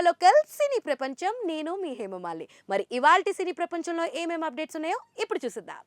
Local సినీ ప్రపంచం నేను మీ హేమమాలి. మరి ఇవాల్టి సినీ ప్రపంచంలో ఏమేం అప్డేట్స్ ఉన్నాయో ఇప్పుడు చూసిద్దాం.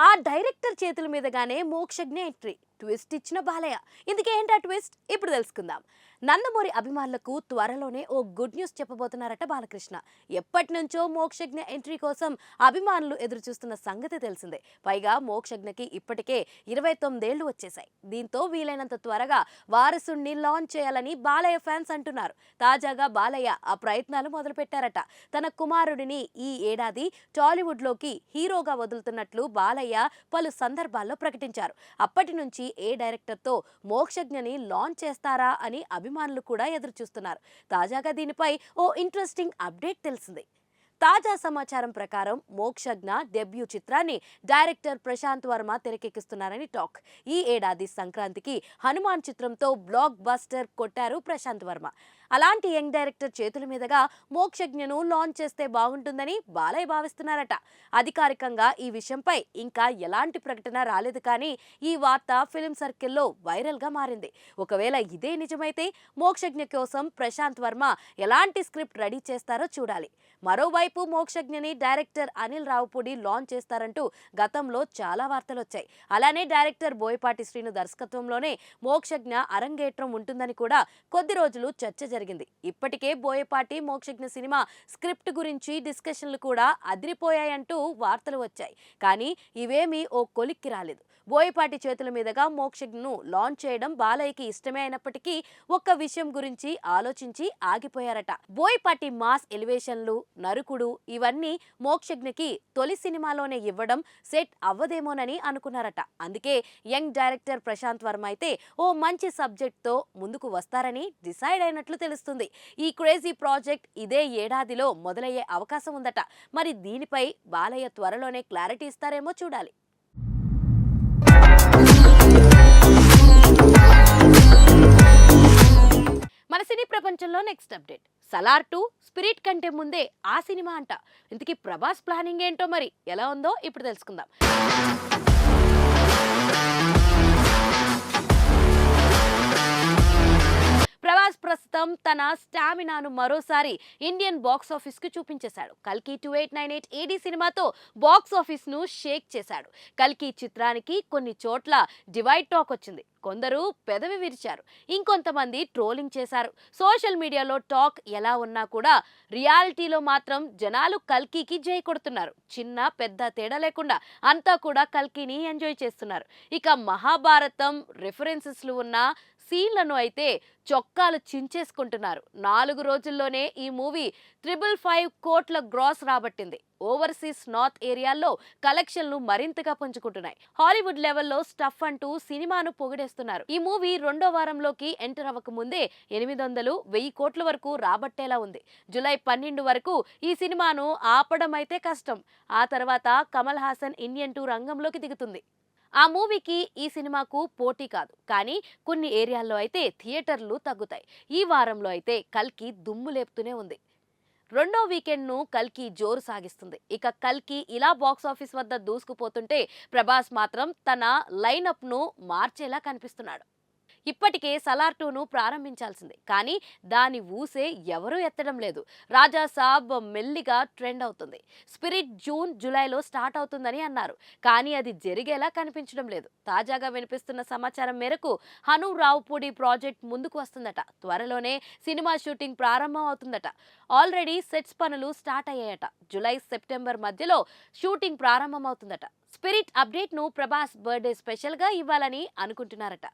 ఆ డైరెక్టర్ చేతుల మీదగానే మోక్షజ్ఞ ఎంట్రీ, ట్విస్ట్ ఇచ్చిన బాలయ్య. ఇందుకేంటా ట్విస్ట్ ఇప్పుడు తెలుసుకుందాం. నందమూరి అభిమానులకు త్వరలోనే ఓ గుడ్ న్యూస్ చెప్పబోతున్నారట బాలకృష్ణ. ఎప్పటి నుంచో మోక్షజ్ఞ ఎంట్రీ కోసం అభిమానులు ఎదురు చూస్తున్న సంగతి తెలిసిందే. పైగా మోక్షజ్ఞకి ఇప్పటికే 29 ఏళ్లు వచ్చేశాయి. దీంతో వీలైనంత త్వరగా వారసుణ్ణి లాంచ్ చేయాలని బాలయ్య ఫ్యాన్స్ అంటున్నారు. తాజాగా బాలయ్య ఆ ప్రయత్నాలు మొదలుపెట్టారట. తన కుమారుడిని ఈ ఏడాది టాలీవుడ్ లోకి హీరోగా వదులుతున్నట్లు బాలయ్య పలు సందర్భాల్లో ప్రకటించారు. అప్పటి నుంచి ఏ డైరెక్టర్ తో మోక్షజ్ఞని లాంచ్ చేస్తారా అని అభిమానులు కూడా ఎదురు చూస్తున్నారు. తాజాగా దీనిపై ఓ ఇంట్రెస్టింగ్ అప్డేట్ తెలిసింది. తాజా సమాచారం ప్రకారం మోక్షజ్ఞ డెబ్యూ చిత్రాన్ని డైరెక్టర్ ప్రశాంత్ వర్మ తెరకెక్కిస్తున్నారని టాక్. ఈ ఏడాది సంక్రాంతికి హనుమాన్ చిత్రంతో బ్లాక్ బస్టర్ కొట్టారు ప్రశాంత్ వర్మ. అలాంటి యంగ్ డైరెక్టర్ చేతుల మీదుగా మోక్షజ్ఞను లాంచ్ చేస్తే బాగుంటుందని బాలయ్య భావిస్తున్నారట. అధికారికంగా ఈ విషయంపై ఇంకా ఎలాంటి ప్రకటన రాలేదు, కానీ ఈ వార్త ఫిల్మ్ సర్కిల్లో వైరల్ గా మారింది. ఒకవేళ ఇదే నిజమైతే మోక్షజ్ఞ కోసం ప్రశాంత్ వర్మ ఎలాంటి స్క్రిప్ట్ రెడీ చేస్తారో చూడాలి. మరోవైపు మోక్షజ్ఞని డైరెక్టర్ అనిల్ రావుపూడి లాంచ్ చేస్తారంటూ గతంలో చాలా వార్తలు వచ్చాయి. అలానే డైరెక్టర్ బోయపాటి శ్రీను దర్శకత్వంలోనే మోక్షజ్ఞ అరంగేట్రం ఉంటుందని కూడా కొద్ది రోజులు చర్చ జరిగింది. ఇప్పటికే బోయపాటి మోక్షజ్ఞ సినిమా స్క్రిప్ట్ గురించి డిస్కషన్లు కూడా అదిరిపోయాయంటూ వార్తలు వచ్చాయి. కానీ ఇవేమీ ఓ కొలిక్కి రాలేదు. బోయపాటి చేతుల మీదుగా మోక్షజ్ఞను లాంచ్ చేయడం బాలయ్యకి ఇష్టమే అయినప్పటికీ ఒక్క విషయం గురించి ఆలోచించి ఆగిపోయారట. బోయపాటి మాస్ ఎలివేషన్లు, నరుకుడు ఇవన్నీ మోక్షజ్ఞకి తొలి సినిమాలోనే ఇవ్వడం సెట్ అవ్వదేమోనని అనుకున్నారట. అందుకే యంగ్ డైరెక్టర్ ప్రశాంత్ వర్మ అయితే ఓ మంచి సబ్జెక్ట్ తో ముందుకు వస్తారని డిసైడ్ అయినట్లు తెలుస్తుంది. ఈ క్రేజీ ప్రాజెక్ట్ ఇదే ఏడాదిలో మొదలయ్యే అవకాశం ఉందట. మరి దీనిపై బాలయ్య త్వరలోనే క్లారిటీ ఇస్తారేమో చూడాలి. మన సినీ ప్రపంచంలో నెక్స్ట్ అప్డేట్, సలార్ 2 స్పిరిట్ కంటే ముందే ఆ సినిమా అంట. ఇంతకీ ప్రభాస్ ప్లానింగ్ ఏంటో మరి ఎలా ఉందో ఇప్పుడు తెలుసుకుందాం. ప్రభాస్ ప్రస్తుతం తన స్టామినాను మరోసారి ఇండియన్ బాక్స్ ఆఫీస్ కు చూపించేశాడు. కల్కి 2898 AD సినిమాతో బాక్స్ ఆఫీస్ ను షేక్ చేశాడు. కల్కి చిత్రానికి కొన్ని చోట్ల డివైడ్ టాక్ వచ్చింది. కొందరు పెదవి విరిచారు, ఇంకొంతమంది ట్రోలింగ్ చేశారు. సోషల్ మీడియాలో టాక్ ఎలా ఉన్నా కూడా రియాలిటీలో మాత్రం జనాలు కల్కికి జై కొడుతున్నారు. చిన్న పెద్ద తేడా లేకుండా అంతా కూడా కల్కిని ఎంజాయ్ చేస్తున్నారు. ఇక మహాభారతం రెఫరెన్సెస్లు ఉన్న సీన్లను అయితే చొక్కాలు చించేసుకుంటున్నారు. 4 రోజుల్లోనే ఈ మూవీ 555 కోట్ల గ్రాస్ రాబట్టింది. ఓవర్సీస్ నార్త్ ఏరియాల్లో కలెక్షన్లు మరింతగా పుంజుకుంటున్నాయి. హాలీవుడ్ లెవెల్లో స్టఫ్ అంటూ సినిమాను పొగిడేస్తున్నారు. ఈ మూవీ 2వ వారంలోకి ఎంటర్ అవ్వక ముందే 800-1000 కోట్ల వరకు రాబట్టేలా ఉంది. జూలై 12 వరకు ఈ సినిమాను ఆపడం అయితే కష్టం. ఆ తర్వాత కమల్ హాసన్ ఇండియన్ 2 రంగంలోకి దిగుతుంది. ఆ మూవీకి ఈ సినిమాకు పోటీ కాదు, కానీ కొన్ని ఏరియాల్లో అయితే థియేటర్లు తగ్గుతాయి. ఈ వారంలో అయితే కల్కి దుమ్ము లేపుతూనే ఉంది. 2వ వీకెండ్ను కల్కి జోరు సాగిస్తుంది. ఇక కల్కి ఇలా బాక్స్ ఆఫీస్ వద్ద దూసుకుపోతుంటే ప్రభాస్ మాత్రం తన లైనప్ను మార్చేలా కనిపిస్తున్నాడు. ఇప్పటికే సలార్ 2ను ప్రారంభించాల్సిందే, కానీ దాని ఊసే ఎవరూ ఎత్తడం లేదు. రాజా సాబ్ మెల్లిగా ట్రెండ్ అవుతుంది. స్పిరిట్ జూన్ జూలైలో స్టార్ట్ అవుతుందని అన్నారు, కానీ అది జరిగేలా కనిపించడం లేదు. తాజాగా వినిపిస్తున్న సమాచారం మేరకు హను రావుపూడి ప్రాజెక్ట్ ముందుకు వస్తుందట. త్వరలోనే సినిమా షూటింగ్ ప్రారంభం అవుతుందట. ఆల్రెడీ సెట్స్ పనులు స్టార్ట్ అయ్యాయట. జూలై సెప్టెంబర్ మధ్యలో షూటింగ్ ప్రారంభం అవుతుందట. స్పిరిట్ అప్డేట్ ను ప్రభాస్ బర్త్డే స్పెషల్ గా ఇవ్వాలని అనుకుంటున్నారట.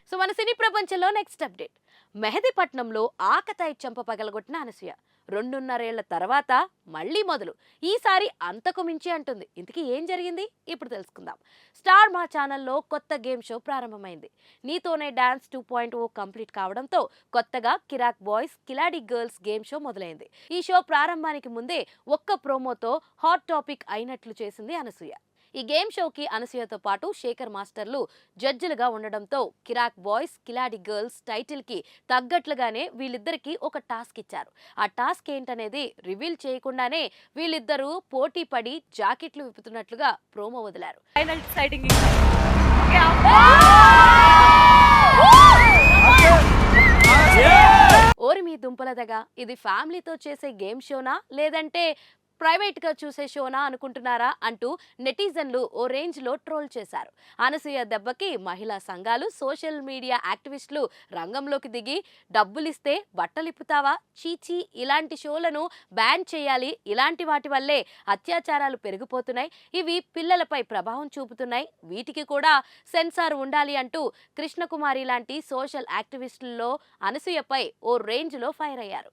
సో మన సినీ ప్రపంచంలో నెక్స్ట్ అప్డేట్, మెహదీపట్నంలో ఆకతాయి చెంప పగలగొట్టిన అనసూయ 2.5 ఏళ్ల తర్వాత మళ్ళీ మొదలు. ఈసారి అంతకు మించి అంటుంది. ఇంతకీ ఏం జరిగింది ఇప్పుడు తెలుసుకుందాం. స్టార్ మా ఛానల్లో కొత్త గేమ్ షో ప్రారంభమైంది. నీతోనే డాన్స్ 2.0 కంప్లీట్ కావడంతో కొత్తగా కిరాక్ బాయ్స్ కిలాడి గర్ల్స్ గేమ్ షో మొదలైంది. ఈ షో ప్రారంభానికి ముందే ఒక్క ప్రోమోతో హాట్ టాపిక్ అయినట్లు చేసింది అనసూయ. ఈ గేమ్ షోకి అనసూయతో పాటు శేఖర్ మాస్టర్లు జడ్జిలుగా ఉండడంతో కిరాక్ బాయ్స్ కిలాడి గర్ల్స్ టైటిల్ కి తగ్గట్లుగానే వీళ్ళిద్దరికి ఒక టాస్క్ ఇచ్చారు. ఆ టాస్క్ ఏంటనేది రివీల్ చేయకుండానే వీళ్ళిద్దరూ పోటీ పడి జాకెట్లు విప్పుతున్నట్లుగా ప్రోమో వదిలారు. ఓరి మీ దుంపలదగా, ఇది ఫ్యామిలీతో చేసే గేమ్ షోనా లేదంటే ప్రైవేట్ గా చూసే షోనా అనుకుంటున్నారా అంటూ నెటిజన్లు ఓ రేంజ్ లో ట్రోల్ చేశారు. అనసూయ దెబ్బకి మహిళా సంఘాలు, సోషల్ మీడియా యాక్టివిస్టులు రంగంలోకి దిగి డబ్బులిస్తే బట్టలిప్పుతావా, చీచీ, ఇలాంటి షోలను బ్యాన్ చేయాలి, ఇలాంటి వాటి వల్లే అత్యాచారాలు పెరిగిపోతున్నాయి, ఇవి పిల్లలపై ప్రభావం చూపుతున్నాయి, వీటికి కూడా సెన్సార్ ఉండాలి అంటూ కృష్ణకుమారి లాంటి సోషల్ యాక్టివిస్టుల్లో అనసూయపై ఓ రేంజ్ లో ఫైర్ అయ్యారు.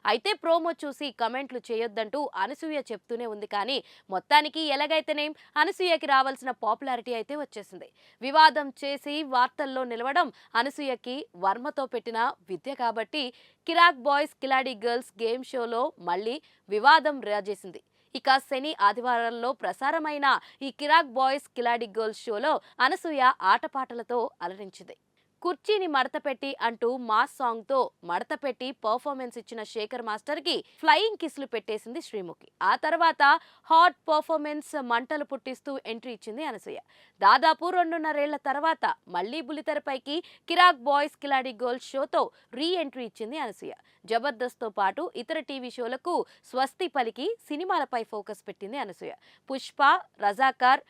అయితే ప్రోమో చూసి కమెంట్లు చేయొద్దంటూ అనసూయ చెప్తూనే ఉంది. కానీ మొత్తానికి ఎలాగైతేనేం అనసూయకి రావాల్సిన పాపులారిటీ అయితే వచ్చేసింది. వివాదం చేసి వార్తల్లో నిలవడం అనసూయకి వర్మతో పెట్టిన విద్య కాబట్టి కిరాక్ బాయ్స్ కిలాడి గర్ల్స్ గేమ్ షోలో మళ్ళీ వివాదం రాజేసింది. ఇక శని ఆదివారాల్లో ప్రసారమైన ఈ కిరాక్ బాయ్స్ కిలాడి గర్ల్స్ షోలో అనసూయ ఆటపాటలతో అలరించింది. కుర్చీని మడతపెట్టి అంటూ మాస్ సాంగ్ తో మడతపెట్టి పర్ఫార్మెన్స్ ఇచ్చిన శేఖర్ మాస్టర్ కి ఫ్లయింగ్ కిస్లు పెట్టేసింది శ్రీముఖి. ఆ తర్వాత హాట్ పర్ఫార్మెన్స్ మంటలు పుట్టిస్తూ ఎంట్రీ ఇచ్చింది అనసూయ. దాదాపు 2.5 ఏళ్ల తర్వాత మళ్లీ బుల్లితెరపైకి కిరాక్ బాయ్స్ కిలాడి గర్ల్స్ షోతో రీ ఎంట్రీ ఇచ్చింది అనసూయ. జబర్దస్త్ తో పాటు ఇతర టీవీ షోలకు స్వస్తి పలికి సినిమాలపై ఫోకస్ పెట్టింది అనసూయ. పుష్ప, రజాకార్,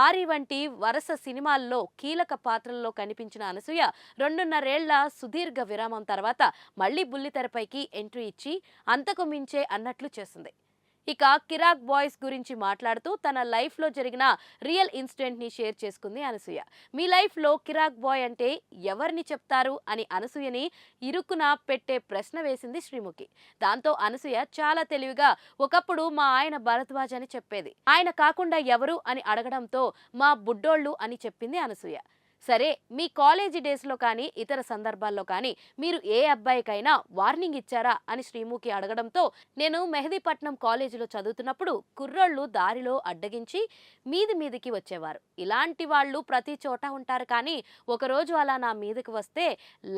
ఆరి వంటి వరుస సినిమాల్లో కీలక పాత్రల్లో కనిపించిన అనసూయ 2.5 ఏళ్ల సుదీర్ఘ విరామం తర్వాత మళ్లీ బుల్లితెరపైకి ఎంట్రీ ఇచ్చి అంతకు మించే అన్నట్లు చేసింది. ఇక కిరాక్ బాయ్స్ గురించి మాట్లాడుతూ తన లైఫ్ లో జరిగిన రియల్ ఇన్సిడెంట్ ని షేర్ చేసుకుంది అనసూయ. మీ లైఫ్ లో కిరాక్ బాయ్ అంటే ఎవరిని చెప్తారు అని అనసూయని ఇరుకున పెట్టే ప్రశ్న వేసింది శ్రీముఖి. దాంతో అనసూయ చాలా తెలివిగా ఒకప్పుడు మా ఆయన భరద్వాజ్ అని చెప్పేది, ఆయన కాకుండా ఎవరు అని అడగడంతో మా బుడ్డోళ్ళు అని చెప్పింది అనసూయ. సరే, మీ కాలేజీ డేస్లో కానీ ఇతర సందర్భాల్లో కానీ మీరు ఏ అబ్బాయికైనా వార్నింగ్ ఇచ్చారా అని శ్రీముఖి అడగడంతో, నేను మెహదీపట్నం కాలేజీలో చదువుతున్నప్పుడు కుర్రోళ్ళు దారిలో అడ్డగించి మీదికి వచ్చేవారు. ఇలాంటి వాళ్ళు ప్రతి చోట ఉంటారు, కానీ ఒకరోజు అలా నా మీదకి వస్తే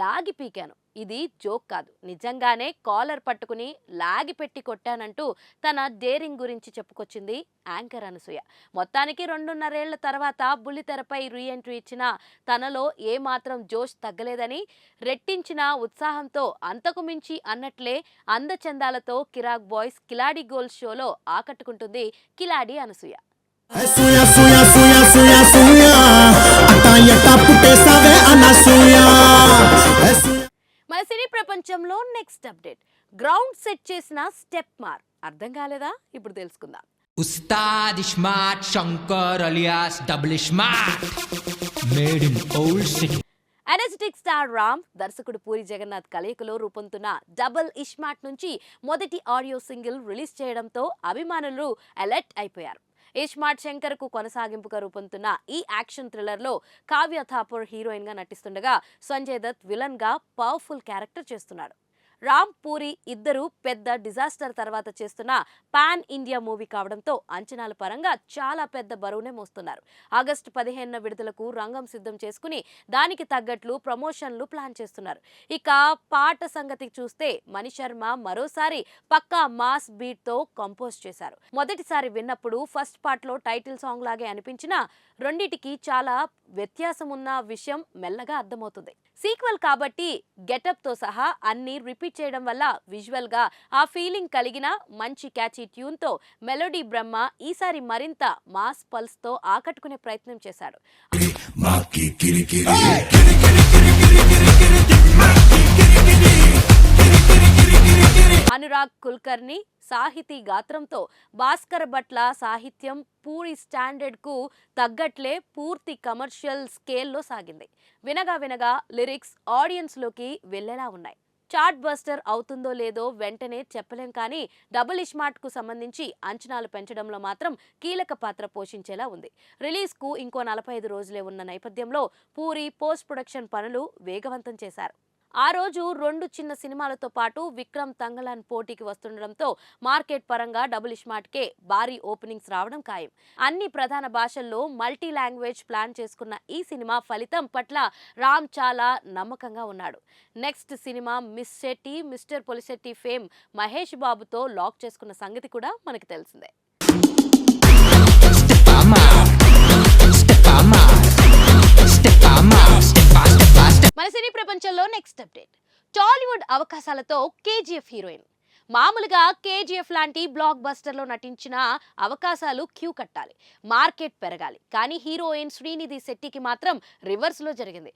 లాగి పీకాను. ఇది జోక్ కాదు, నిజంగానే కాలర్ పట్టుకుని లాగి పెట్టి కొట్టానంటూ తన డేరింగ్ గురించి చెప్పుకొచ్చింది యాంకర్ అనసూయ. మొత్తానికి 2.5 ఏళ్ల తర్వాత బుల్లితెరపై రీ ఎంట్రీ ఇచ్చిన తనలో ఏమాత్రం జోష్ తగ్గలేదని, రెట్టించిన ఉత్సాహంతో అంతకు మించి అన్నట్లే అందచందాలతో కిరాక్ బాయ్స్ కిలాడి గర్ల్స్ షోలో ఆకట్టుకుంటుంది కిలాడి అనసూయ. మన సినీ ప్రపంచంలో నెక్స్ట్ అప్డేట్, గ్రౌండ్ సెట్ చేసిన స్టెప్ మార్ అర్థం కాలేదా? ఇప్పుడు తెలుసుకుందాం. Ustaad iSmart Shankar alias double iSmart made in old city. Energetic star Ram, దర్శకుడు పూరి జగన్నాథ్ కలయికలో రూపొందుతున్న డబుల్ ఇస్మార్ట్ నుంచి మొదటి ఆడియో సింగిల్ రిలీజ్ చేయడంతో అభిమానులు అలర్ట్ అయిపోయారు. ఇస్మార్ట్ శంకర్ కు కొనసాగింపుగా రూపొందుతున్న ఈ యాక్షన్ థ్రిల్లర్ లో కావ్య థాపర్ హీరోయిన్ గా నటిస్తుండగా సంజయ్ దత్ విలన్ గా పవర్ఫుల్ క్యారెక్టర్ చేస్తున్నాడు. రామ్, పూరి ఇద్దరు పెద్ద డిజాస్టర్ తర్వాత చేస్తున్న పాన్ ఇండియా మూవీ కావడంతో అంచనాల పరంగా చాలా పెద్ద బరువునే మోస్తున్నారు. ఆగస్టు 15న విడుదలకు రంగం సిద్ధం చేసుకుని దానికి తగ్గట్లు ప్రమోషన్లు ప్లాన్ చేస్తున్నారు. ఇక పాట సంగతి చూస్తే మణి శర్మ మరోసారి పక్కా మాస్ బీట్ తో కంపోజ్ చేశారు. మొదటిసారి విన్నప్పుడు ఫస్ట్ పార్ట్ లో టైటిల్ సాంగ్ లాగే అనిపించినా రెండిటికి చాలా వ్యత్యాసం ఉన్న విషయం మెల్లగా అర్థమవుతుంది. సీక్వెల్ కాబట్టి గెటప్ తో సహా అన్ని రిపీట్ చేయడం వల్ల విజువల్ గా ఆ ఫీలింగ్ కలిగిన మంచి క్యాచీ ట్యూన్ తో మెలోడీ బ్రహ్మ ఈసారి మరింత మాస్ పల్స్ తో ఆకట్టుకునే ప్రయత్నం చేశాడు. అనురాగ్ కుల్కర్ని సాహితీ గాత్రంతో భాస్కర్ భట్ల సాహిత్యం పూరి స్టాండర్డ్ కు తగ్గట్లే పూర్తి కమర్షియల్ స్కేల్లో సాగింది. వినగా లిరిక్స్ ఆడియన్స్ లోకి వెళ్లేలా ఉన్నాయి. చార్ట్ బస్టర్ అవుతుందో లేదో వెంటనే చెప్పలేం, కానీ డబుల్ ఇస్మార్ట్ కు సంబంధించి అంచనాలు పెంచడంలో మాత్రం కీలక పాత్ర పోషించేలా ఉంది. రిలీజ్ కు ఇంకో 45 రోజులే ఉన్న నేపథ్యంలో పూరి పోస్ట్ ప్రొడక్షన్ పనులు వేగవంతం చేశారు. ఆ రోజు 2 చిన్న సినిమాలతో పాటు విక్రమ్ తంగలాన్ పోటీకి వస్తుండడంతో మార్కెట్ పరంగా డబుల్ స్మార్ట్కే భారీ ఓపెనింగ్స్ రావడం ఖాయం. అన్ని ప్రధాన భాషల్లో మల్టీ లాంగ్వేజ్ ప్లాన్ చేసుకున్న ఈ సినిమా ఫలితం పట్ల రామ్ చాలా నమ్మకంగా ఉన్నాడు. Next cinema miss Shetty, mister Polishetty fame Mahesh బాబుతో లాక్ చేసుకున్న సంగతి కూడా మనకు తెలిసిందే. మన సినీ ప్రపంచంలో నెక్స్ట్ అప్డేట్. టాలీవుడ్ అవకాశాలతో కేజీఎఫ్ హీరోయిన్. మామూలుగా కేజీఎఫ్ లాంటి బ్లాక్ బస్టర్లో నటించిన అవకాశాలు క్యూ కట్టాలి, మార్కెట్ పెరగాలి. కానీ హీరోయిన్ శ్రీనిధి శెట్టికి మాత్రం రివర్స్లో జరిగింది.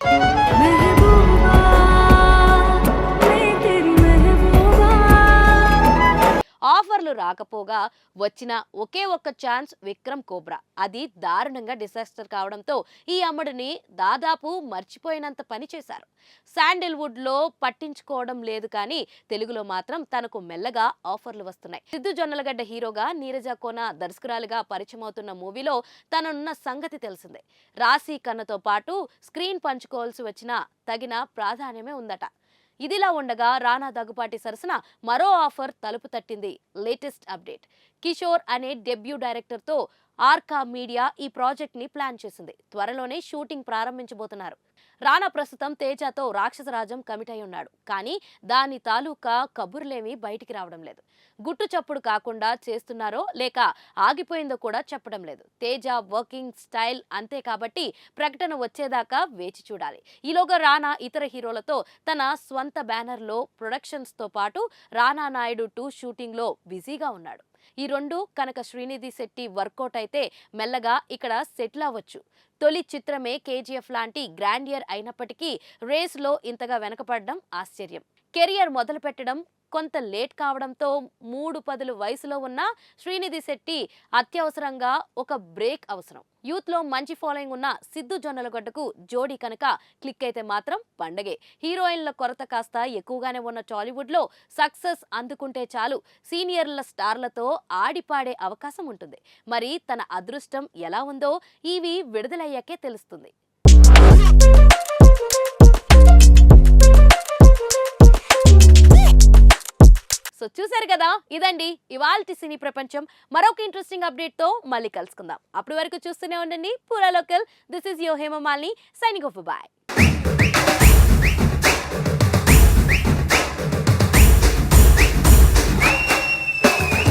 ఆఫర్లు రాకపోగా వచ్చిన ఒకే ఒక్క ఛాన్స్ విక్రమ్ కోబ్రా. అది దారుణంగా డిసాస్టర్ కావడంతో ఈ అమ్మడిని దాదాపు మర్చిపోయినంత పని చేశారు. శాండిల్వుడ్ లో పట్టించుకోవడం లేదు కానీ తెలుగులో మాత్రం తనకు మెల్లగా ఆఫర్లు వస్తున్నాయి. సిద్ధు జొన్నలగడ్డ హీరోగా, నీరజ కోన దర్శకురాలుగా పరిచయం అవుతున్న మూవీలో తననున్న సంగతి తెలిసిందే. రాశి ఖన్నాతో పాటు స్క్రీన్ పంచుకోవాల్సి వచ్చిన తగిన ప్రాధాన్యమే ఉందట. ఇదిలా ఉండగా రానా దగ్గుపాటి సరసన మరో ఆఫర్ తలుపు తట్టింది. Latest update. కిషోర్ అనే డెబ్యూ డైరెక్టర్తో ఆర్కా మీడియా ఈ ప్రాజెక్ట్ ని ప్లాన్ చేసింది. త్వరలోనే షూటింగ్ ప్రారంభించబోతున్నారు. రానా ప్రస్తుతం తేజాతో రాక్షసరాజం కమిట్ అయి ఉన్నాడు. కానీ దాని తాలూకా కబుర్లేమీ బయటికి రావడం లేదు. గుట్టు చప్పుడు కాకుండా చేస్తున్నారో లేక ఆగిపోయిందో కూడా చెప్పడం లేదు. తేజ వర్కింగ్ స్టైల్ అంతే కాబట్టి ప్రకటన వచ్చేదాకా వేచి చూడాలి. ఈలోగా రానా ఇతర హీరోలతో తన స్వంత బ్యానర్లో ప్రొడక్షన్స్తో పాటు రానా నాయుడు 2 షూటింగ్లో బిజీగా ఉన్నాడు. ఈ రెండు కనుక శ్రీనిధి శెట్టి వర్కౌట్ అయితే మెల్లగా ఇక్కడ సెటిల్ అవ్వచ్చు. తొలి చిత్రమే కేజీఎఫ్ లాంటి గ్రాండియర్ అయినప్పటికీ రేస్లో ఇంతగా వెనకపడడం ఆశ్చర్యం. కెరియర్ మొదలు పెట్టడం కొంత లేట్ కావడంతో 3 వయసులో ఉన్న శ్రీనిధి శెట్టి అత్యవసరంగా ఒక బ్రేక్ అవసరం. యూత్లో మంచి ఫాలోయింగ్ ఉన్న సిద్ధు జొన్నలగడ్డకు జోడీ కనుక క్లిక్ అయితే మాత్రం పండగే. హీరోయిన్ల కొరత కాస్త ఎక్కువగానే ఉన్న టాలీవుడ్లో సక్సెస్ అందుకుంటే చాలు సీనియర్ల స్టార్లతో ఆడిపాడే అవకాశం ఉంటుంది. మరి తన అదృష్టం ఎలా ఉందో ఇవి విడుదలయ్యాకే తెలుస్తుంది. సో చూసారు కదా, ఇదండి ఇవాల్టి సినీ ప్రపంచం. మరొక ఇంట్రెస్టింగ్ అప్డేట్ తో మళ్ళీ కలుసుకుందాం. అప్పటి వరకు చూస్తూనే ఉండండి పూరా local. This is your Hemamalini signing off. By.